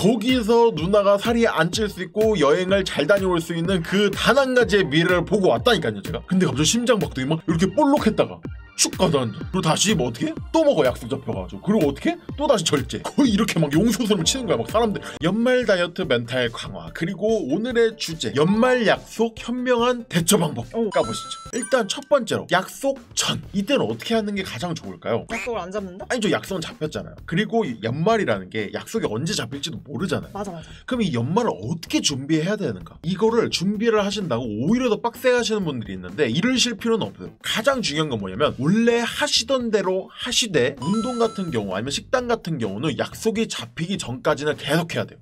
거기서 누나가 살이 안 찔 수 있고 여행을 잘 다녀올 수 있는 그 단 한 가지의 미래를 보고 왔다니까요 제가. 근데 갑자기 심장박동이 막 이렇게 볼록했다가 축 가다앉아. 그리고 다시 뭐 어떻게? 또 먹어 약속 잡혀가지고. 그리고 어떻게? 또 다시 절제. 거의 이렇게 막 용솟음을 치는 거야 막 사람들. 연말 다이어트 멘탈 강화. 그리고 오늘의 주제 연말 약속 현명한 대처 방법 까보시죠. 일단 첫 번째로 약속 전. 이때는 어떻게 하는 게 가장 좋을까요? 약속을 안 잡는다? 아니 저 약속은 잡혔잖아요. 그리고 연말이라는 게 약속이 언제 잡힐지도 모르잖아요. 맞아. 그럼 이 연말을 어떻게 준비해야 되는가? 이거를 준비를 하신다고 오히려 더 빡세게 하시는 분들이 있는데 이러실 필요는 없어요. 가장 중요한 건 뭐냐면 원래 하시던 대로 하시되 운동 같은 경우 아니면 식단 같은 경우는 약속이 잡히기 전까지는 계속 해야 돼요.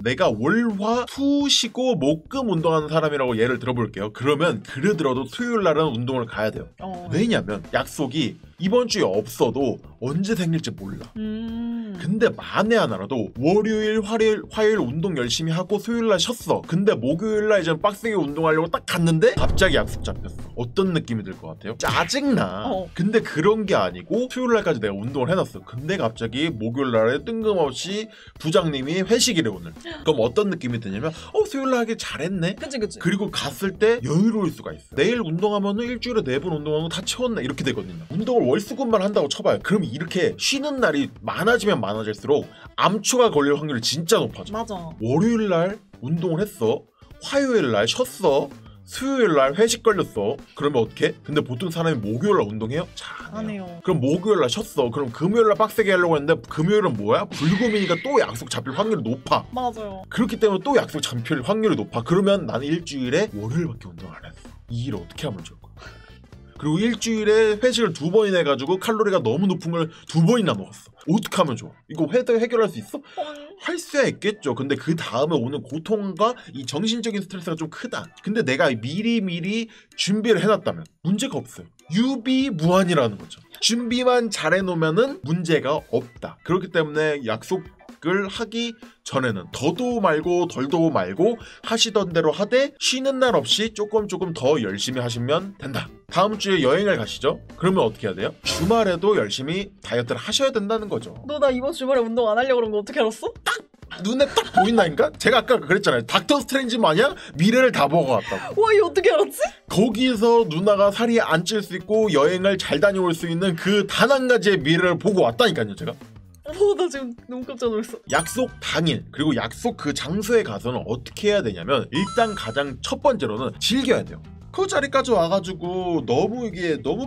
내가 월화 수 쉬고 목금 운동하는 사람이라고 예를 들어볼게요. 그러면 그러더라도 수요일 날은 운동을 가야 돼요. 왜냐면 약속이 이번 주에 없어도 언제 생길지 몰라. 근데 만에 하나라도 월요일, 화요일 운동 열심히 하고 수요일 날 쉬었어. 근데 목요일 날 이제 빡세게 운동하려고 딱 갔는데 갑자기 약속 잡혔어. 어떤 느낌이 들 것 같아요? 짜증나. 근데 그런 게 아니고 수요일 날까지 내가 운동을 해놨어. 근데 갑자기 목요일 날에 뜬금없이 부장님이 회식이래 오늘. 그럼 어떤 느낌이 드냐면 수요일 날 하길 잘했네. 그치. 그리고 갔을 때 여유로울 수가 있어. 내일 운동하면은 일주일에 4번 운동하면 다 채웠네 이렇게 되거든요. 운동을 월수금만 한다고 쳐봐요. 그럼 이렇게 쉬는 날이 많아지면 많아질수록 암초가 걸릴 확률이 진짜 높아져. 맞아. 월요일 날 운동을 했어. 화요일 날 쉬었어. 수요일 날 회식 걸렸어. 그러면 어떡해? 근데 보통 사람이 목요일 날 운동해요? 잘 안 해요. 그럼 목요일 날 쉬었어. 그럼 금요일 날 빡세게 하려고 했는데 금요일은 뭐야? 불금이니까 또 약속 잡힐 확률이 높아. 맞아요. 그렇기 때문에 또 약속 잡힐 확률이 높아. 그러면 나는 일주일에 월요일밖에 운동 안 했어. 이 일을 어떻게 하면 좋을까? 그리고 일주일에 회식을 2번이나 해가지고 칼로리가 너무 높은 걸 2번이나 먹었어. 어떻게 하면 좋아? 이거 해결할 수 있어? 할 수야 있겠죠. 근데 그 다음에 오는 고통과 이 정신적인 스트레스가 좀 크다. 근데 내가 미리 준비를 해놨다면 문제가 없어요. 유비무환이라는 거죠. 준비만 잘해놓으면은 문제가 없다. 그렇기 때문에 약속을 하기 전에는 더도 말고 덜도 말고 하시던 대로 하되 쉬는 날 없이 조금 더 열심히 하시면 된다. 다음 주에 여행을 가시죠? 그러면 어떻게 해야 돼요? 주말에도 열심히 다이어트를 하셔야 된다는 거죠. 너 나 이번 주말에 운동 안 하려고 그런 거 어떻게 알았어? 눈에 딱 보인다니까? 제가 아까 그랬잖아요. 닥터 스트레인지 마냥 미래를 다 보고 왔다고. 와, 이거 어떻게 알았지? 거기서 누나가 살이 안 찔 수 있고 여행을 잘 다녀올 수 있는 그 단 한 가지의 미래를 보고 왔다니까요 제가. 나 지금 너무 깜짝 놀랐어. 약속 당일 그리고 약속 그 장소에 가서는 어떻게 해야 되냐면 일단 가장 첫 번째로는 즐겨야 돼요. 그 자리까지 와가지고 너무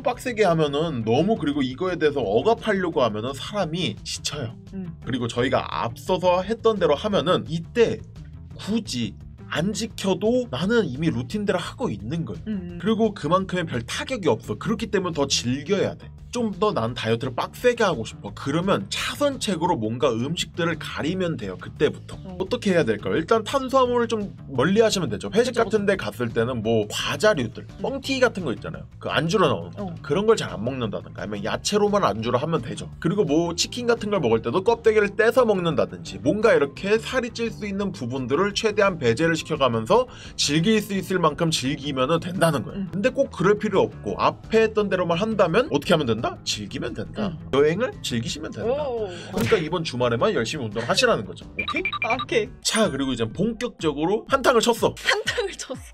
빡세게 하면은 그리고 이거에 대해서 억압하려고 하면은 사람이 지쳐요. 그리고 저희가 앞서서 했던 대로 하면은 이때 굳이 안 지켜도 나는 이미 루틴대로 하고 있는 거예요. 그리고 그만큼의 별 타격이 없어. 그렇기 때문에 더 즐겨야 돼. 좀 더 난 다이어트를 빡세게 하고 싶어. 그러면 차선책으로 뭔가 음식들을 가리면 돼요. 그때부터. 어떻게 해야 될까요? 일단 탄수화물을 좀 멀리 하시면 되죠. 회식 같은 데 갔을 때는 뭐 과자류들, 뻥튀기 같은 거 있잖아요. 그 안주로 나오는 거. 그런 걸 잘 안 먹는다든가 아니면 야채로만 안주로 하면 되죠. 그리고 뭐 치킨 같은 걸 먹을 때도 껍데기를 떼서 먹는다든지 뭔가 이렇게 살이 찔 수 있는 부분들을 최대한 배제를 시켜가면서 즐길 수 있을 만큼 즐기면 된다는 거예요. 근데 꼭 그럴 필요 없고 앞에 했던 대로만 한다면 어떻게 하면 된다? 즐기면 된다. 여행을 즐기시면 된다. 그러니까 이번 주말에만 열심히 운동하시라는 거죠. 오케이? 오케이. 자, 그리고 이제 본격적으로 한탕을 쳤어.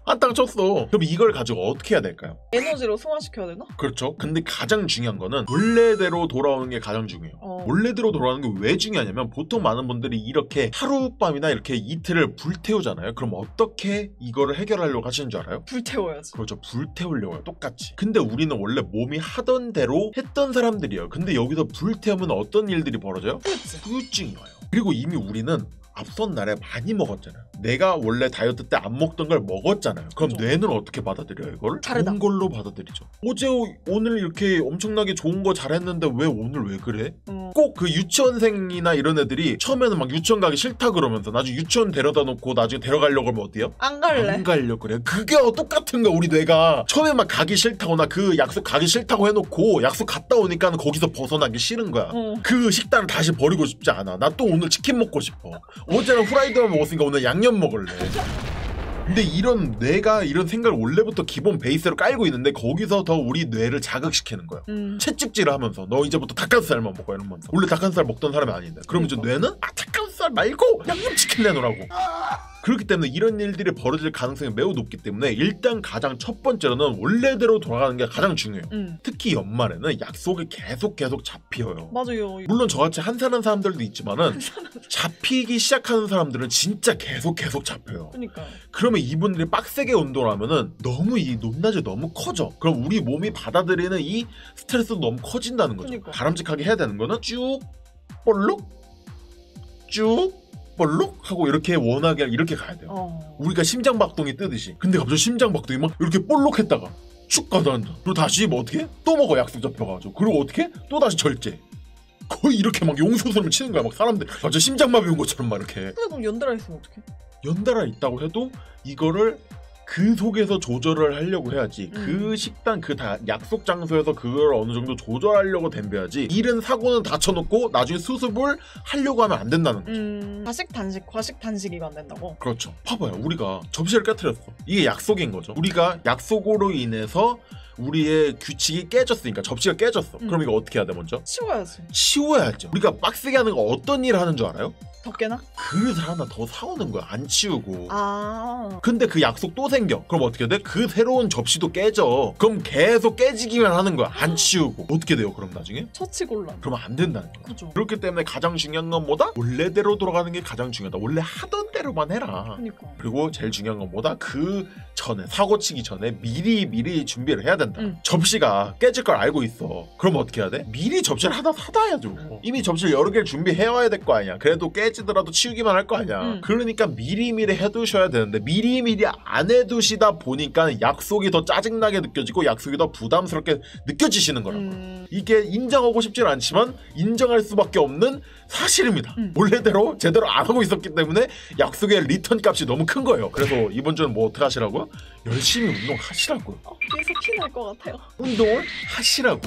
한탕을 쳤어. 그럼 이걸 가지고 어떻게 해야 될까요? 에너지로 승화시켜야 되나? 그렇죠. 근데 가장 중요한 거는 원래대로 돌아오는 게 가장 중요해요. 원래대로 돌아오는 게 왜 중요하냐면 보통 많은 분들이 이렇게 하룻밤이나 이렇게 이틀을 불태우잖아요. 그럼 어떻게 이거를 해결하려고 하시는 줄 알아요? 불태워야지. 그렇죠. 불태우려고요. 똑같이. 근데 우리는 원래 몸이 하던 대로 했던 사람들이에요. 근데 여기서 불태우면 어떤 일들이 벌어져요? 후유증이 와요. 그리고 이미 우리는 앞선 날에 많이 먹었잖아요. 내가 원래 다이어트 때 안 먹던 걸 먹었잖아요. 그럼 그렇죠. 뇌는 어떻게 받아들여요? 이걸? 다르다. 좋은 걸로 받아들이죠. 오늘 이렇게 엄청나게 좋은 거 잘했는데 왜 오늘 왜 그래? 꼭 그 유치원생이나 이런 애들이 처음에는 막 유치원 가기 싫다 그러면서 나중에 유치원 데려다 놓고 나중에 데려가려고 하면 어때요? 안 갈래. 안 가려고 그래. 그게 똑같은 거. 우리 뇌가 처음에 막 가기 싫다거나 그 약속 가기 싫다고 해놓고 약속 갔다 오니까 거기서 벗어나기 싫은 거야. 그 식단을 다시 버리고 싶지 않아. 나 또 오늘 치킨 먹고 싶어. 어제는 후라이드만 먹었으니까 오늘 양념 먹을래. 근데 뇌가 이런 생각을 원래부터 기본 베이스로 깔고 있는데 거기서 더 우리 뇌를 자극시키는 거예요. 채찍질을 하면서 너 이제부터 닭가슴살만 먹어 이러면서. 원래 닭가슴살 먹던 사람이 아닌데. 그럼 이제 뇌는 닭가슴살 닭가슴살 말고 양념치킨 내놓으라고. 그렇기 때문에 이런 일들이 벌어질 가능성이 매우 높기 때문에 일단 가장 첫 번째로는 원래대로 돌아가는 게 가장 중요해요. 특히 연말에는 약속이 계속 잡혀요. 맞아요. 물론 저같이 한산한 사람들도 있지만은 잡히기 시작하는 사람들은 진짜 계속 잡혀요. 그러니까. 그러면 이분들이 빡세게 운동을 하면은 너무 이 높낮이 너무 커져. 그럼 우리 몸이 받아들이는 이 스트레스도 너무 커진다는 거죠. 그러니까. 바람직하게 해야 되는 거는 쭉 볼록 쭉 볼록 하고 이렇게 원하게 이렇게 가야 돼요. 우리가 심장박동이 뜨듯이. 근데 갑자기 심장박동이 막 이렇게 볼록했다가 쭉 가다앉아. 그리고 다시 뭐 어떻게 해? 또 먹어. 약속 잡혀가지고. 그리고 어떻게 해? 또 다시 절제. 거의 이렇게 막 용솟음을 치는 거야. 막 사람들 갑자기 심장마비 온 것처럼 막 이렇게. 근데 그럼 연달아 있으면 어떡해? 연달아 있다고 해도 이거를 그 속에서 조절을 하려고 해야지. 그 식단 그 다 약속 장소에서 그걸 어느 정도 조절하려고 덤벼야지. 일은 사고는 다 쳐놓고 나중에 수습을 하려고 하면 안 된다는 거죠. 과식 단식, 과식 단식이면 안 된다고? 그렇죠. 봐봐요. 우리가 접시를 깨트렸어. 이게 약속인 거죠. 우리가 약속으로 인해서 우리의 규칙이 깨졌으니까 접시가 깨졌어. 그럼 이거 어떻게 해야 돼 먼저? 치워야지. 치워야죠. 우리가 빡세게 하는 거 어떤 일을 하는 줄 알아요? 덮개나? 그릇을 하나 더 사오는 거야. 안 치우고. 아. 근데 그 약속 또 생겨. 그럼 어떻게 돼? 그 새로운 접시도 깨져. 그럼 계속 깨지기만 하는 거야. 안 치우고. 어떻게 돼요? 그럼 나중에? 처치곤란. 그러면 안 된다는 거야. 그죠. 그렇기 때문에 가장 중요한 건 뭐다? 원래대로 돌아가는 게 가장 중요하다. 원래 하던 대로만 해라. 그러니까. 그리고 제일 중요한 건 뭐다? 그 전에 사고 치기 전에 미리 준비를 해야 된다. 접시가 깨질 걸 알고 있어. 그럼 어떻게 해야 돼? 미리 접시를 하나 사다 해야죠. 이미 접시를 여러 개를 준비해와야 될 거 아니야. 그래도 깨지더라도 치우기만 할 거 아니야. 그러니까 미리미리 해두셔야 되는데 미리미리 안 해두시다 보니까 약속이 더 짜증나게 느껴지고 약속이 더 부담스럽게 느껴지시는 거라고요. 이게 인정하고 싶진 않지만 인정할 수밖에 없는 사실입니다. 원래대로 제대로 안 하고 있었기 때문에 약속의 리턴 값이 너무 큰 거예요. 그래서 이번 주는 뭐 어떻게 하시라고요? 열심히 운동하시라고요. 계속 피날 것 같아요. 운동을 하시라고.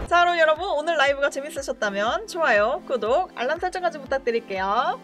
자, 그럼 여러분 오늘 라이브가 재밌으셨다면 좋아요, 구독, 알람 설정까지 부탁드릴게요.